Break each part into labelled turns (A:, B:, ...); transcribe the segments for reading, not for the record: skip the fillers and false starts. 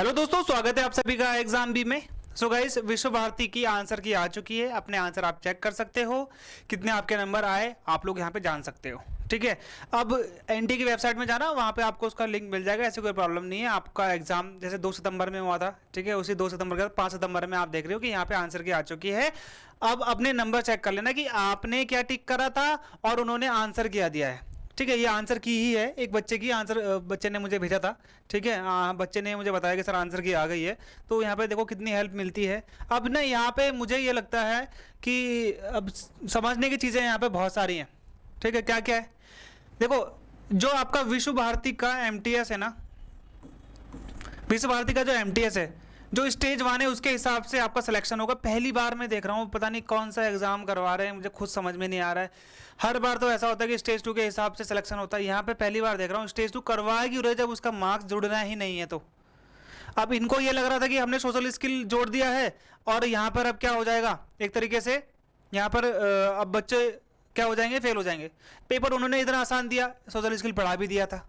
A: Hello दोस्तों, स्वागत है आप सभी का एग्जाम बी में। सो गाइस, विश्व भारती की आंसर की आ चुकी है। अपने आंसर आप चेक कर सकते हो, कितने आपके नंबर आए आप लोग यहाँ पे जान सकते हो। ठीक है, अब एनटी की वेबसाइट में जाना, वहाँ पे आपको उसका लिंक मिल जाएगा। ऐसे कोई प्रॉब्लम नहीं है। आपका एग्जाम जैसे 2 सितंबर में हुआ था, ठीक है, उसी 2 सितंबर के बाद 5 सितंबर में आप देख रहे हो कि यहाँ पे आंसर की आ चुकी है। अब अपने नंबर चेक कर लेना कि आपने क्या टिक करा था और उन्होंने आंसर क्या दिया है। ठीक है, ये आंसर की ही है, एक बच्चे की आंसर बच्चे ने मुझे भेजा था। ठीक है, बच्चे ने मुझे बताया कि सर आंसर की आ गई है। तो यहाँ पे देखो कितनी हेल्प मिलती है। अब ना यहाँ पे मुझे ये लगता है कि अब समझने की चीज़ें यहाँ पे बहुत सारी हैं। ठीक है, क्या क्या है देखो, जो आपका विश्व भारती का एमटीएस है ना, विश्व भारती का जो एमटीएस है, जो स्टेज 1 है उसके हिसाब से आपका सिलेक्शन होगा। पहली बार मैं देख रहा हूँ, पता नहीं कौन सा एग्जाम करवा रहे हैं, मुझे खुद समझ में नहीं आ रहा है। हर बार तो ऐसा होता है कि स्टेज 2 के हिसाब से सिलेक्शन होता है। यहाँ पे पहली बार देख रहा हूँ स्टेज 2 करवाए क्यों रहे जब उसका मार्क्स जुड़ना ही नहीं है। तो अब इनको ये लग रहा था कि हमने सोशल स्किल जोड़ दिया है और यहाँ पर अब क्या हो जाएगा, एक तरीके से यहाँ पर अब बच्चे क्या हो जाएंगे, फेल हो जाएंगे। पेपर उन्होंने इतना आसान दिया, सोशल स्किल पढ़ा भी दिया था।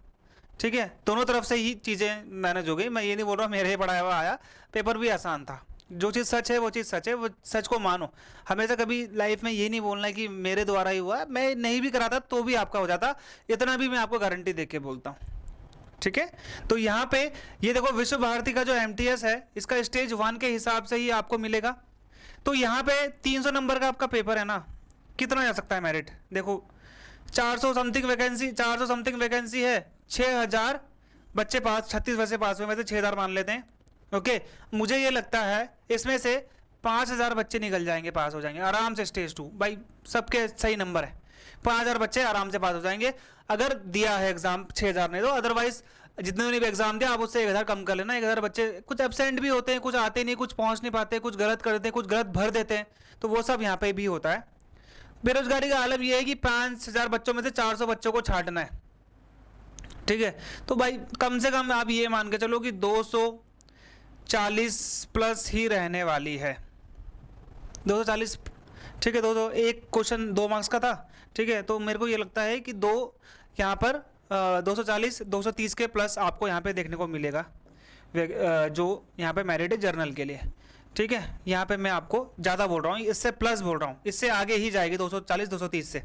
A: ठीक है, दोनों तरफ से ही चीज़ें मैनेज हो गई। मैं ये नहीं बोल रहा मेरे ही पढ़ाया हुआ आया, पेपर भी आसान था। जो चीज़ सच है वो चीज़ सच है, वो सच को मानो। हमेशा कभी लाइफ में ये नहीं बोलना है कि मेरे द्वारा ही हुआ, मैं नहीं भी कराता तो भी आपका हो जाता। इतना भी मैं आपको गारंटी दे के बोलता हूँ। ठीक है, तो यहाँ पे ये देखो, विश्व भारती का जो एमटीएस है इसका स्टेज 1 के हिसाब से ही आपको मिलेगा। तो यहाँ पे 300 नंबर का आपका पेपर है ना, कितना जा सकता है मेरिट देखो। 400 समथिंग वैकेंसी है, 6000 बच्चे पास, 36 वैसे पास हुए, वैसे 6000 मान लेते हैं। ओके, मुझे ये लगता है इसमें से 5000 बच्चे निकल जाएंगे, पास हो जाएंगे आराम से। स्टेज 2 भाई सबके सही नंबर है, 5000 बच्चे आराम से पास हो जाएंगे अगर दिया है एग्जाम। 6000 नहीं तो अदरवाइज जितने ने भी एग्जाम दिया आप उससे 1000 कम कर लेना। 1000 बच्चे कुछ एब्सेंट भी होते हैं, कुछ आते नहीं, कुछ पहुंच नहीं पाते, कुछ गलत कर देते हैं, कुछ गलत भर देते हैं, तो वो सब यहाँ पे भी होता है। बेरोजगारी का आलम यह है कि 5000 बच्चों में से 400 बच्चों को छांटना है। ठीक है, तो भाई कम से कम आप ये मान के चलो कि 240 प्लस ही रहने वाली है। 240, ठीक है, 200 एक क्वेश्चन 2 मार्क्स का था। ठीक है, तो मेरे को ये लगता है कि दो यहाँ पर 240 230 के प्लस आपको यहाँ पे देखने को मिलेगा, जो यहाँ पे मेरिट है जर्नल के लिए। ठीक है, यहाँ पे मैं आपको ज़्यादा बोल रहा हूँ, इससे प्लस बोल रहा हूँ, इससे आगे ही जाएगी 240 230 से,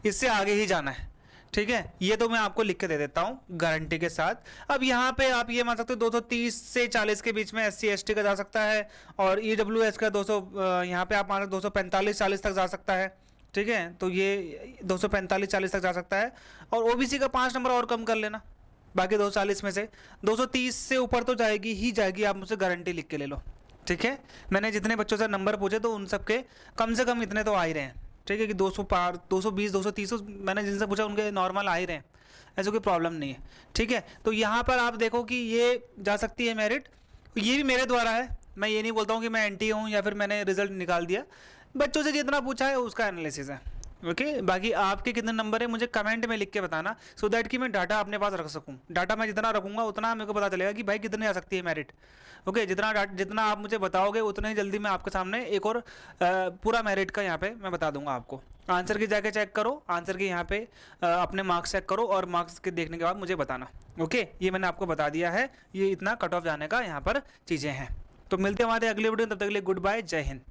A: इससे आगे ही जाना है। ठीक है, ये तो मैं आपको लिख के दे देता हूँ गारंटी के साथ। अब यहाँ पे आप ये मान सकते हो 230 से 40 के बीच में SC ST का जा सकता है, और EWS का 200 यहाँ पे आप मान 245 40 तक जा सकता है। ठीक है, तो ये 245 40 तक जा सकता है, और OBC का 5 नंबर और कम कर लेना, बाकी 240 में से 230 से ऊपर तो जाएगी ही जाएगी, आप मुझसे गारंटी लिख के ले लो। ठीक है, मैंने जितने बच्चों से नंबर पूछे तो उन सब के कम से कम इतने तो आ ही रहे हैं। ठीक है, कि 200 पार 220 230 मैंने जिनसे पूछा उनके नॉर्मल आ ही रहे हैं, ऐसा कोई प्रॉब्लम नहीं है। ठीक है, तो यहाँ पर आप देखो कि ये जा सकती है मेरिट, ये भी मेरे द्वारा है। मैं ये नहीं बोलता हूँ कि मैं एंटी हूँ या फिर मैंने रिजल्ट निकाल दिया, बच्चों से जितना पूछा है उसका एनालिसिस है। ओके, बाकी आपके कितने नंबर है मुझे कमेंट में लिख के बताना, सो दैट कि मैं डाटा अपने पास रख सकूं। डाटा मैं जितना रखूंगा उतना मेरे को पता चलेगा कि भाई कितने आ सकती है मेरिट। ओके, जितना आप मुझे बताओगे उतना ही जल्दी मैं आपके सामने एक और पूरा मेरिट का यहाँ पे मैं बता दूंगा आपको। आंसर की जाके चेक करो, आंसर के यहाँ पे अपने मार्क्स चेक करो, और मार्क्स के देखने के बाद मुझे बताना। ओके, ये मैंने आपको बता दिया है, ये इतना कट ऑफ जाने का यहाँ पर चीज़ें हैं। तो मिलते हैं हमारे अगले वीडियो में, तब तक के लिए गुड बाय, जय हिंद।